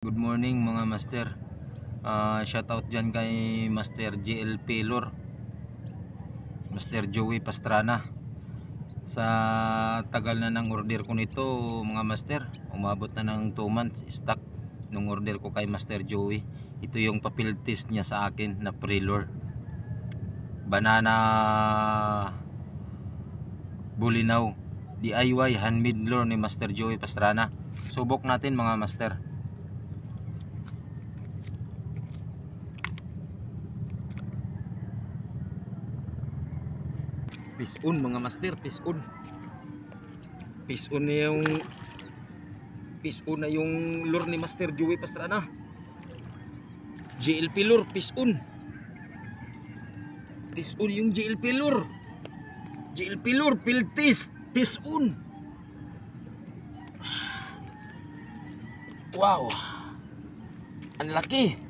Good morning mga master. Shoutout dyan kay Master GLP Lure, Master Joey Pastrana. Sa tagal na ng order ko nito mga master, umabot na ng 2 months stock nung order ko kay Master Joey. Ito yung papel test niya sa akin na pre-lure, banana bulinaw, DIY handmade lure ni Master Joey Pastrana. Subok natin mga master. Pisun mga master, pisun. Pisun na yung lure ni Master Joey Pastrana. GLP lure, pisun. Pisun yung GLP lure. GLP lure, piltis, pisun. Wow. Ang laki.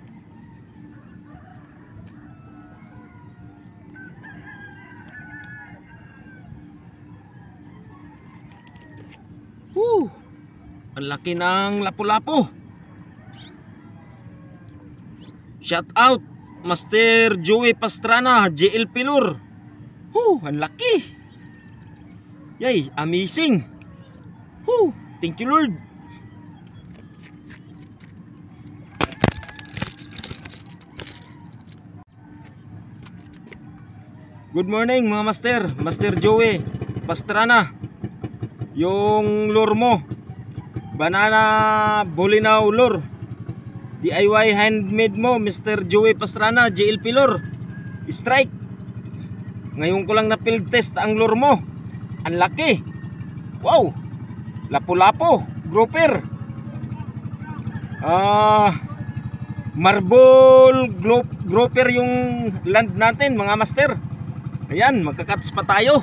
Ang laki ng lapu-lapu. Shout out Master Joey Pastrana, GLP lure. Ang laki. Yay, amazing. Thank you Lord. Good morning mga master, Master Joey Pastrana. Yung lure mo, banana bulinaw lure, DIY handmade mo, Mr. Joey Pastrana, GLP lure, strike. Ngayon ko lang na field test ang lure mo. Ang laki. Wow. Lapu-lapu, grouper. Marble grouper yung land natin mga master. Ayan, magka-cuts pa tayo.